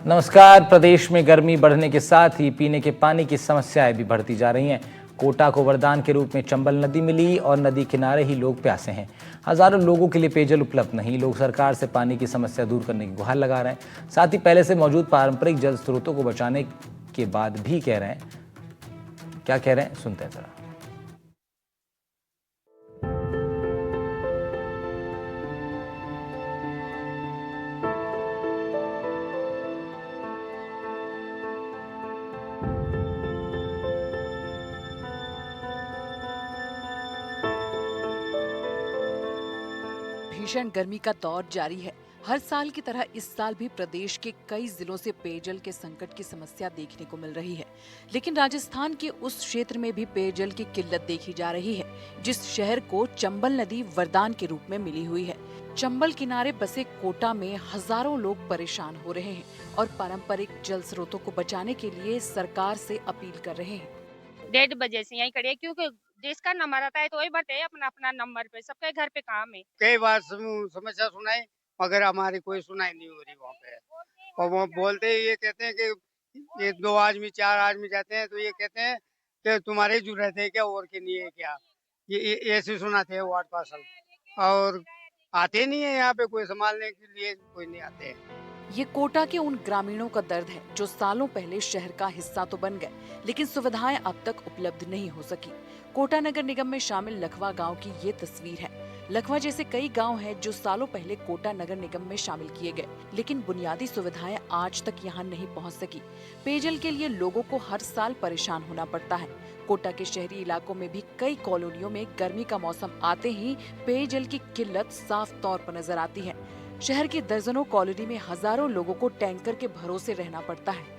नमस्कार। प्रदेश में गर्मी बढ़ने के साथ ही पीने के पानी की समस्याएं भी बढ़ती जा रही हैं। कोटा को वरदान के रूप में चंबल नदी मिली और नदी किनारे ही लोग प्यासे हैं। हजारों लोगों के लिए पेयजल उपलब्ध नहीं। लोग सरकार से पानी की समस्या दूर करने की गुहार लगा रहे हैं। साथ ही पहले से मौजूद पारंपरिक जल स्रोतों को बचाने के बाद भी कह रहे हैं, क्या कह रहे हैं सुनते हैं जरा। भीषण गर्मी का दौर जारी है। हर साल की तरह इस साल भी प्रदेश के कई जिलों से पेयजल के संकट की समस्या देखने को मिल रही है। लेकिन राजस्थान के उस क्षेत्र में भी पेयजल की किल्लत देखी जा रही है, जिस शहर को चंबल नदी वरदान के रूप में मिली हुई है। चंबल किनारे बसे कोटा में हजारों लोग परेशान हो रहे हैं और पारंपरिक जल स्रोतों को बचाने के लिए सरकार से अपील कर रहे हैं। 1:30 से यहीं खड़े हैं क्योंकि जिसका नंबर आता है तो वही भरते हैं अपना अपना नंबर पे। सबके घर पे काम है। कई बार समस्या सुनाई, मगर हमारी कोई सुनाई नहीं हो रही वहाँ पे। और वो बोलते ही ये कहते हैं कि ये 2 आदमी 4 आदमी जाते हैं तो ये कहते हैं कि तुम्हारी जरूरत है क्या और के नहीं है क्या। ये ऐसे सुनाते हैं वार्ड पार्षद, और आते नहीं है यहाँ पे कोई संभालने के लिए, कोई नहीं आते हैं। ये कोटा के उन ग्रामीणों का दर्द है जो सालों पहले शहर का हिस्सा तो बन गए, लेकिन सुविधाएं अब तक उपलब्ध नहीं हो सकी। कोटा नगर निगम में शामिल लखवा गांव की ये तस्वीर है। लखवा जैसे कई गांव हैं जो सालों पहले कोटा नगर निगम में शामिल किए गए, लेकिन बुनियादी सुविधाएं आज तक यहाँ नहीं पहुँच सकी। पेयजल के लिए लोगों को हर साल परेशान होना पड़ता है। कोटा के शहरी इलाकों में भी कई कॉलोनियों में गर्मी का मौसम आते ही पेयजल की किल्लत साफ तौर पर नजर आती है। शहर की दर्जनों कॉलोनी में हजारों लोगों को टैंकर के भरोसे रहना पड़ता है।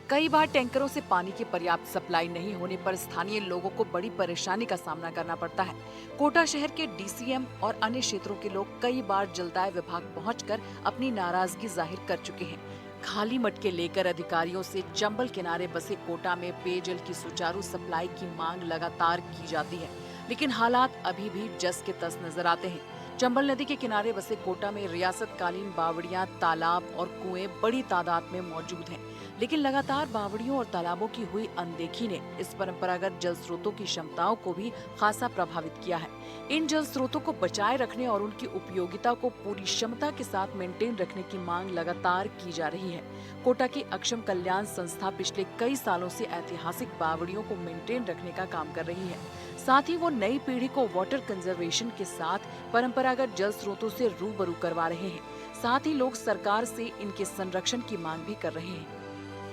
कई बार टैंकरों से पानी की पर्याप्त सप्लाई नहीं होने पर स्थानीय लोगों को बड़ी परेशानी का सामना करना पड़ता है। कोटा शहर के डीसीएम और अन्य क्षेत्रों के लोग कई बार जलदाय विभाग पहुंचकर अपनी नाराजगी जाहिर कर चुके हैं। खाली मटके लेकर अधिकारियों से चंबल किनारे बसे कोटा में पेयजल की सुचारू सप्लाई की मांग लगातार की जाती है, लेकिन हालात अभी भी जस के तस नजर आते हैं। चंबल नदी के किनारे बसे कोटा में रियासतकालीन बावड़ियां, तालाब और कुएं बड़ी तादाद में मौजूद हैं, लेकिन लगातार बावड़ियों और तालाबों की हुई अनदेखी ने इस परंपरागत जल स्रोतों की क्षमताओं को भी खासा प्रभावित किया है। इन जल स्रोतों को बचाए रखने और उनकी उपयोगिता को पूरी क्षमता के साथ मेंटेन रखने की मांग लगातार की जा रही है। कोटा की अक्षम कल्याण संस्था पिछले कई सालों से ऐतिहासिक बावड़ियों को मेंटेन रखने का काम कर रही है। साथ ही वो नई पीढ़ी को वाटर कंजर्वेशन के साथ परंपरागत जल स्रोतों से रूबरू करवा रहे हैं। साथ ही लोग सरकार से इनके संरक्षण की मांग भी कर रहे हैं।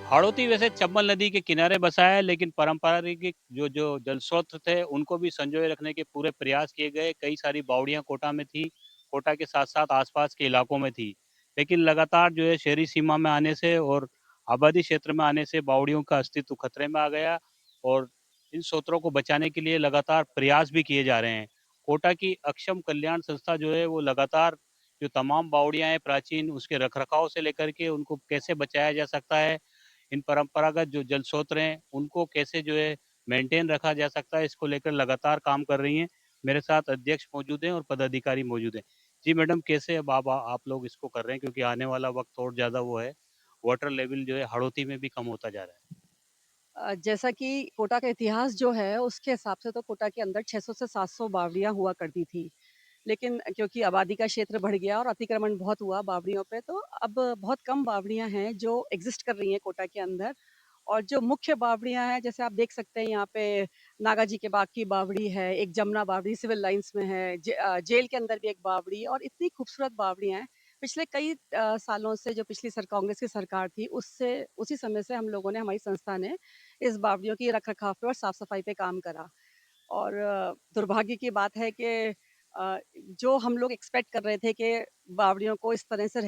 हाड़ौती वैसे चंबल नदी के किनारे बसा है, लेकिन पारंपरिक जो जो जल स्रोत थे उनको भी संजोए रखने के पूरे प्रयास किए गए। कई सारी बावड़ियां कोटा में थी, कोटा के साथ साथ आसपास के इलाकों में थी, लेकिन लगातार जो है शहरी सीमा में आने से और आबादी क्षेत्र में आने से बावड़ियों का अस्तित्व खतरे में आ गया और इन स्रोतों को बचाने के लिए लगातार प्रयास भी किए जा रहे हैं। कोटा की अक्षम कल्याण संस्था जो है वो लगातार जो तमाम बावड़ियां हैं प्राचीन, उसके रखरखाव से लेकर के उनको कैसे बचाया जा सकता है, इन परंपरागत जो जल स्रोत हैं उनको कैसे जो है मेंटेन रखा जा सकता है, इसको लेकर लगातार काम कर रही हैं। मेरे साथ अध्यक्ष मौजूद हैं और पदाधिकारी मौजूद हैं। जी मैडम, कैसे अब आप लोग इसको कर रहे हैं, क्योंकि आने वाला वक्त और ज़्यादा वो है, वाटर लेवल जो है हड़ौती में भी कम होता जा रहा है। जैसा कि कोटा का इतिहास जो है, उसके हिसाब से तो कोटा के अंदर 600 से 700 बावड़ियाँ हुआ करती थी। लेकिन क्योंकि आबादी का क्षेत्र बढ़ गया और अतिक्रमण बहुत हुआ बावड़ियों पे, तो अब बहुत कम बावड़ियाँ हैं जो एग्ज़िस्ट कर रही हैं कोटा के अंदर। और जो मुख्य बावड़ियाँ हैं, जैसे आप देख सकते हैं यहाँ पे नागा जी के बाग की बावड़ी है, एक जमुना बावड़ी सिविल लाइन्स में है, जेल के अंदर भी एक बावड़ी, और इतनी खूबसूरत बावड़ियाँ हैं। पिछले कई सालों से जो पिछली कांग्रेस की सरकार थी, उससे उसी समय से हम लोगों ने, हमारी संस्था ने इस बावड़ियों की रख-रखाव पे और साफ-सफाई पे काम करा। और दुर्भाग्य की बात है कि जो हम लोग एक्सपेक्ट कर रहे थे कि बावड़ियों को इस तरह से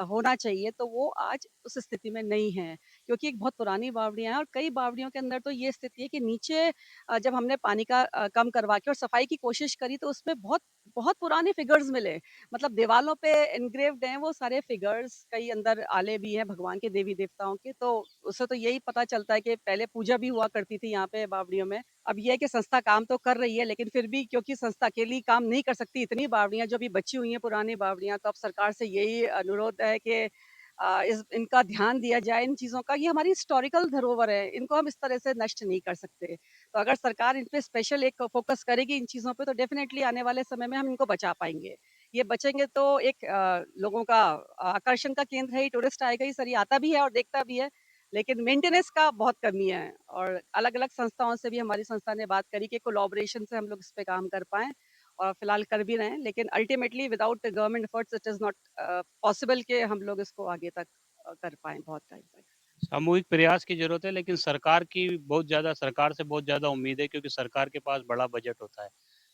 होना चाहिए, तो वो आज उस स्थिति में नहीं है, क्योंकि एक बहुत पुरानी बावड़ियाँ हैं। और कई बावड़ियों के अंदर तो ये स्थिति है कि नीचे जब हमने पानी का कम करवा के और सफाई की कोशिश करी, तो उसमें बहुत बहुत पुराने फिगर्स मिले। मतलब दीवालों पे एनग्रेव्ड हैं वो सारे फिगर्स, कई अंदर आले भी हैं भगवान के, देवी-देवताओं के। तो उससे तो यही पता चलता है कि पहले पूजा भी हुआ करती थी यहाँ पे बावड़ियों में। अब ये है कि संस्था काम तो कर रही है, लेकिन फिर भी क्योंकि संस्था अकेली काम नहीं कर सकती, इतनी बावड़ियाँ जो अभी बची हुई हैं पुरानी बावड़ियाँ, तो अब सरकार से यही अनुरोध है कि इनका ध्यान दिया जाए इन चीज़ों का। ये हमारी हिस्टोरिकल धरोहर है, इनको हम इस तरह से नष्ट नहीं कर सकते। तो अगर सरकार इन पे स्पेशल एक फ़ोकस करेगी इन चीज़ों पे, तो डेफ़िनेटली आने वाले समय में हम इनको बचा पाएँगे। ये बचेंगे तो एक लोगों का आकर्षण का केंद्र है, ये टूरिस्ट आएगा, ये सर ये आता भी है और देखता भी है, लेकिन मेंटेनेंस का बहुत कमी है। और अलग-अलग संस्थाओं से भी हमारी संस्था ने बात करी कि कोलैबोरेशन से हम लोग इस पे काम कर पाएँ, और फिलहाल कर भी रहे हैं, लेकिन ultimately without government efforts it is not possible कि हम लोग इसको आगे तक कर पाएँ बहुत टाइम तक। सामूहिक प्रयास की ज़रूरत है, लेकिन सरकार से बहुत ज़्यादा उम्मीद है, क्योंकि सरकार के पास बड़ा बजट होता है।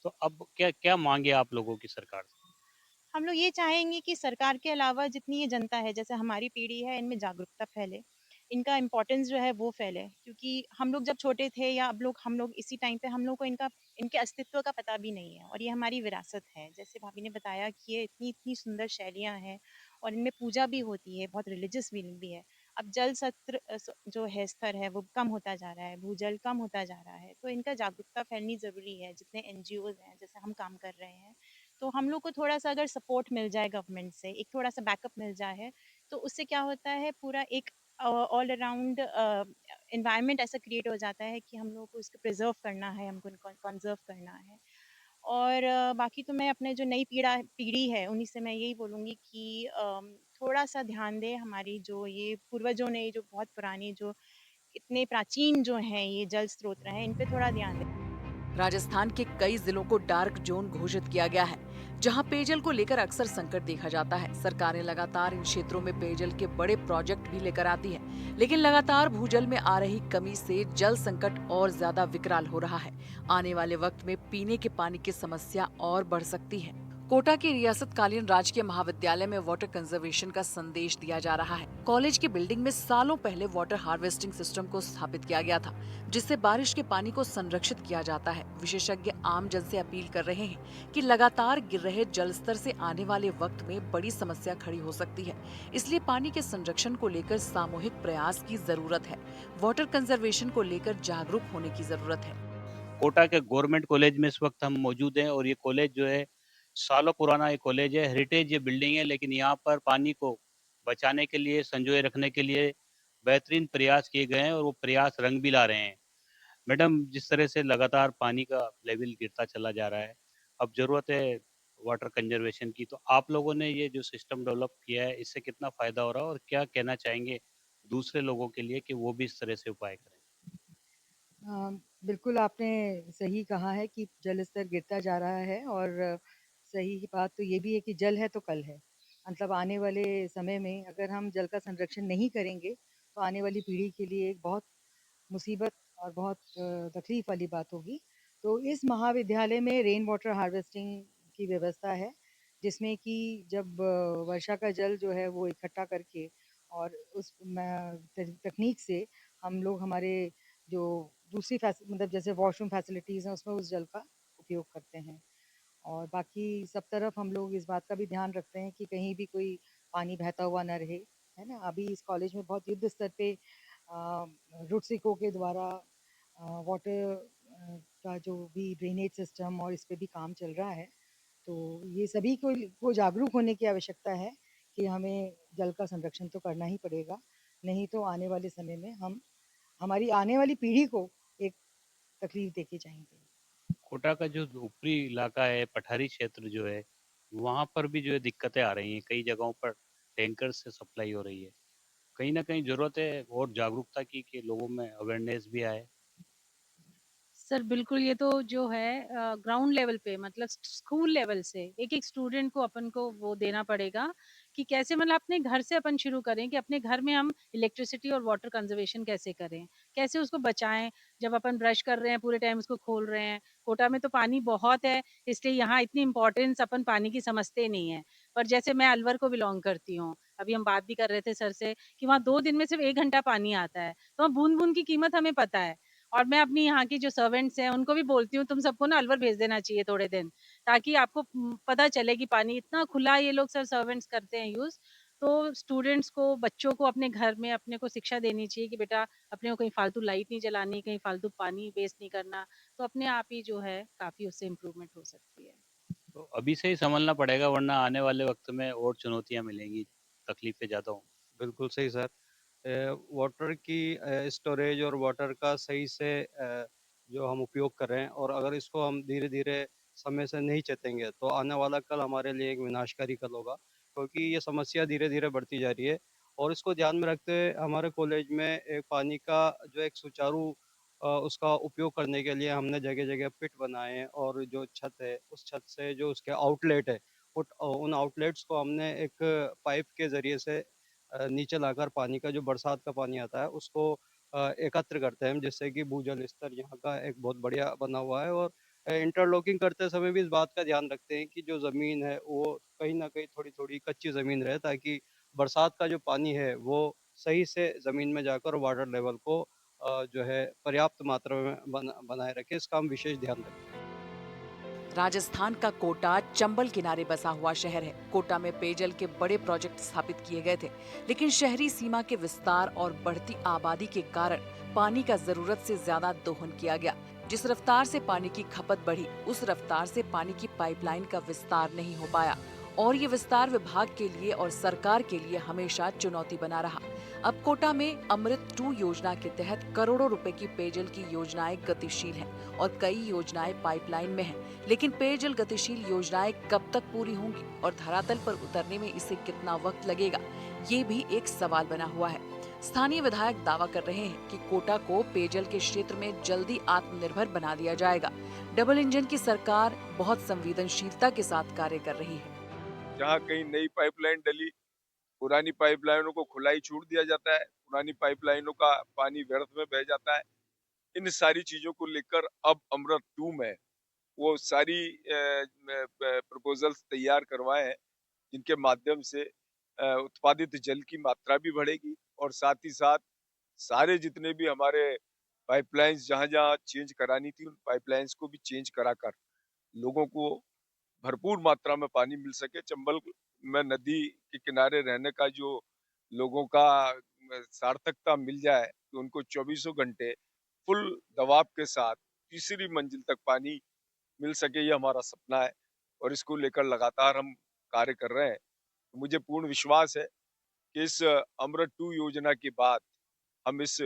तो अब क्या क्या माँग है आप लोगों की सरकार से? हम लोग ये चाहेंगे कि सरकार के अलावा जितनी ये जनता है, जैसे हमारी पीढ़ी है, इनमें जागरूकता फैले, इनका इम्पोर्टेंस जो है वो फैले, क्योंकि हम लोग जब छोटे थे या अब लोग हम लोग इसी टाइम पे हम लोग को इनके अस्तित्व का पता भी नहीं है, और ये हमारी विरासत है। जैसे भाभी ने बताया कि ये इतनी इतनी सुंदर शैलियाँ हैं और इनमें पूजा भी होती है, बहुत रिलीजियस मीनिंग भी है। अब जल सत्र जो है स्तर है वो कम होता जा रहा है, भूजल कम होता जा रहा है, तो इनका जागरूकता फैलनी ज़रूरी है। जितने एनजीओज हैं, जैसे हम काम कर रहे हैं, तो हम लोग को थोड़ा-सा अगर सपोर्ट मिल जाए गवर्नमेंट से, एक थोड़ा-सा बैकअप मिल जाए, तो उससे क्या होता है, पूरा एक ऑल अराउंड एनवायरनमेंट ऐसा क्रिएट हो जाता है कि हम लोगों को इसको प्रिज़र्व करना है, हमको इनको कंज़र्व करना है। और बाकी तो मैं अपने जो नई पीढ़ी है, उन्हीं से मैं यही बोलूँगी कि थोड़ा-सा ध्यान दें, हमारी जो ये पूर्वजों ने जो बहुत पुरानी जो इतने प्राचीन जो हैं ये जल स्रोत रहे हैं, इन पे थोड़ा ध्यान दें। राजस्थान के कई जिलों को डार्क जोन घोषित किया गया है, जहां पेयजल को लेकर अक्सर संकट देखा जाता है। सरकारें लगातार इन क्षेत्रों में पेयजल के बड़े प्रोजेक्ट भी लेकर आती है, लेकिन लगातार भूजल में आ रही कमी से जल संकट और ज्यादा विकराल हो रहा है। आने वाले वक्त में पीने के पानी की समस्या और बढ़ सकती है। कोटा के रियासतकालीन राजकीय महाविद्यालय में वाटर कंजर्वेशन का संदेश दिया जा रहा है। कॉलेज की बिल्डिंग में सालों पहले वाटर हार्वेस्टिंग सिस्टम को स्थापित किया गया था, जिससे बारिश के पानी को संरक्षित किया जाता है। विशेषज्ञ आम जन से अपील कर रहे हैं कि लगातार गिर रहे जल स्तर से आने वाले वक्त में बड़ी समस्या खड़ी हो सकती है, इसलिए पानी के संरक्षण को लेकर सामूहिक प्रयास की जरूरत है। वाटर कंजर्वेशन को लेकर जागरूक होने की जरूरत है। कोटा के गवर्नमेंट कॉलेज में इस वक्त हम मौजूद हैं, और ये कॉलेज जो है सालों पुराना ये कॉलेज है, हेरिटेज ये बिल्डिंग है, लेकिन यहाँ पर पानी को बचाने के लिए, संजोए रखने के लिए बेहतरीन प्रयास किए गए हैं, और वो प्रयास रंग भी ला रहे हैं। मैडम, जिस तरह से लगातार पानी का लेवल गिरता चला जा रहा है, अब ज़रूरत है वाटर कंजर्वेशन की। तो आप लोगों ने ये जो सिस्टम डेवलप किया है, इससे कितना फ़ायदा हो रहा है, और क्या कहना चाहेंगे दूसरे लोगों के लिए कि वो भी इस तरह से उपाय करें? बिल्कुल आपने सही कहा है कि जल स्तर गिरता जा रहा है, और सही बात तो ये भी है कि जल है तो कल है। मतलब आने वाले समय में अगर हम जल का संरक्षण नहीं करेंगे, तो आने वाली पीढ़ी के लिए एक बहुत मुसीबत और बहुत तकलीफ वाली बात होगी। तो इस महाविद्यालय में रेन वाटर हार्वेस्टिंग की व्यवस्था है, जिसमें कि जब वर्षा का जल जो है वो इकट्ठा करके और उस तकनीक से हम लोग हमारे जो दूसरी मतलब जैसे वॉशरूम फैसिलिटीज़ हैं उसमें उस जल का उपयोग करते हैं। और बाकी सब तरफ हम लोग इस बात का भी ध्यान रखते हैं कि कहीं भी कोई पानी बहता हुआ ना रहे, है ना? अभी इस कॉलेज में बहुत युद्ध स्तर पे रुडसिको के द्वारा वाटर का जो भी ड्रेनेज सिस्टम और इस पे भी काम चल रहा है। तो ये सभी को जागरूक होने की आवश्यकता है कि हमें जल का संरक्षण तो करना ही पड़ेगा, नहीं तो आने वाले समय में हम हमारी आने वाली पीढ़ी को एक तकलीफ देके जाएँगे। कोटा का जो ऊपरी इलाका है, पठारी क्षेत्र जो है, वहाँ पर भी जो है दिक्कतें आ रही हैं। कई जगहों पर टैंकर से सप्लाई हो रही है। कहीं न कहीं ज़रूरत है और जागरूकता की, कि लोगों में अवेयरनेस भी आए। सर बिल्कुल, ये तो जो है ग्राउंड लेवल पे मतलब स्कूल लेवल से एक-एक स्टूडेंट को अपन को वो देना पड़ेगा कि कैसे मतलब अपने घर से अपन शुरू करें कि अपने घर में हम इलेक्ट्रिसिटी और वाटर कंज़र्वेशन कैसे करें? कैसे उसको बचाएँ? जब अपन ब्रश कर रहे हैं पूरे टाइम उसको खोल रहे हैं। कोटा में तो पानी बहुत है, इसलिए यहाँ इतनी इम्पोर्टेंस अपन पानी की समझते नहीं हैं। पर जैसे मैं अलवर को बिलॉन्ग करती हूँ, अभी हम बात भी कर रहे थे सर से कि वहाँ 2 दिन में सिर्फ 1 घंटा पानी आता है, तो वहाँ बूँद-बूँद की कीमत हमें पता है। और मैं अपनी यहाँ की जो सर्वेंट्स हैं, उनको भी बोलती हूँ, तुम सबको ना अलवर भेज देना चाहिए थोड़े दिन, ताकि आपको पता चले कि पानी इतना खुला ये लोग सब सर्वेंट्स करते हैं यूज़। तो स्टूडेंट्स को, बच्चों को अपने घर में अपने को शिक्षा देनी चाहिए कि बेटा अपने को कहीं फालतू लाइट नहीं जलानी, कहीं फालतू पानी वेस्ट नहीं करना। तो अपने आप ही जो है काफ़ी उससे इम्प्रूवमेंट हो सकती है। तो अभी से ही सँभलना पड़ेगा, वरना आने वाले वक़्त में और चुनौतियाँ मिलेंगी, तकलीफ़ें ज़्यादा होंगी। बिल्कुल सही सर। वाटर की स्टोरेज और वाटर का सही से जो हम उपयोग कर रहे हैं, और अगर इसको हम धीरे-धीरे समय से नहीं चेतेंगे तो आने वाला कल हमारे लिए एक विनाशकारी कल होगा, क्योंकि ये समस्या धीरे-धीरे बढ़ती जा रही है। और इसको ध्यान में रखते हुए हमारे कॉलेज में एक पानी का जो एक सुचारू उसका उपयोग करने के लिए हमने जगह-जगह पिट बनाए हैं, और जो छत है उस छत से जो उसके आउटलेट है उन आउटलेट्स को हमने एक पाइप के ज़रिए से नीचे लाकर पानी का जो बरसात का पानी आता है उसको एकत्र करते हैं हम, जिससे कि भूजल स्तर यहाँ का एक बहुत बढ़िया बना हुआ है। और इंटरलॉकिंग करते समय भी इस बात का ध्यान रखते हैं कि जो ज़मीन है वो कहीं न कहीं थोड़ी-थोड़ी कच्ची ज़मीन रहे, ताकि बरसात का जो पानी है वो सही से ज़मीन में जाकर वाटर लेवल को जो है पर्याप्त मात्रा में बनाए रखे। इसका हम विशेष ध्यान रखें। राजस्थान का कोटा चंबल किनारे बसा हुआ शहर है। कोटा में पेयजल के बड़े प्रोजेक्ट स्थापित किए गए थे, लेकिन शहरी सीमा के विस्तार और बढ़ती आबादी के कारण पानी का जरूरत से ज्यादा दोहन किया गया। जिस रफ्तार से पानी की खपत बढ़ी, उस रफ्तार से पानी की पाइपलाइन का विस्तार नहीं हो पाया, और ये विस्तार विभाग के लिए और सरकार के लिए हमेशा चुनौती बना रहा। अब कोटा में अमृत 2 योजना के तहत करोड़ों रुपए की पेयजल की योजनाएं गतिशील हैं और कई योजनाएं पाइपलाइन में हैं। लेकिन पेयजल गतिशील योजनाएं कब तक पूरी होंगी और धरातल पर उतरने में इसे कितना वक्त लगेगा, ये भी एक सवाल बना हुआ है। स्थानीय विधायक दावा कर रहे हैं कि कोटा को पेयजल के क्षेत्र में जल्दी आत्मनिर्भर बना दिया जाएगा। डबल इंजन की सरकार बहुत संवेदनशीलता के साथ कार्य कर रही है। जहाँ कहीं नई पाइपलाइन डली, पुरानी पाइपलाइनों को खुला ही छोड़ दिया जाता है, पुरानी पाइपलाइनों का पानी व्यर्थ में बह जाता है। इन सारी चीजों को लेकर अब अमृत 2 में वो सारी प्रपोजल्स तैयार करवाए हैं, जिनके माध्यम से उत्पादित जल की मात्रा भी बढ़ेगी, और साथ ही साथ सारे जितने भी हमारे पाइपलाइंस जहाँ-जहाँ चेंज करानी थी, उन पाइपलाइंस को भी चेंज कराकर लोगों को भरपूर मात्रा में पानी मिल सके। चंबल में नदी के किनारे रहने का जो लोगों का सार्थकता मिल जाए कि उनको चौबीसों घंटे फुल दबाव के साथ तीसरी मंजिल तक पानी मिल सके, ये हमारा सपना है, और इसको लेकर लगातार हम कार्य कर रहे हैं। मुझे पूर्ण विश्वास है कि इस अमृत 2 योजना के बाद हम इस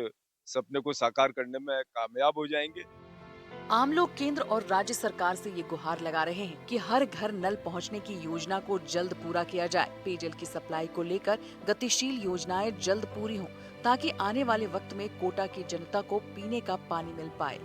सपने को साकार करने में कामयाब हो जाएंगे। आम लोग केंद्र और राज्य सरकार से ये गुहार लगा रहे हैं कि हर घर नल पहुंचने की योजना को जल्द पूरा किया जाए। पेयजल की सप्लाई को लेकर गतिशील योजनाएं जल्द पूरी हों, ताकि आने वाले वक्त में कोटा की जनता को पीने का पानी मिल पाए।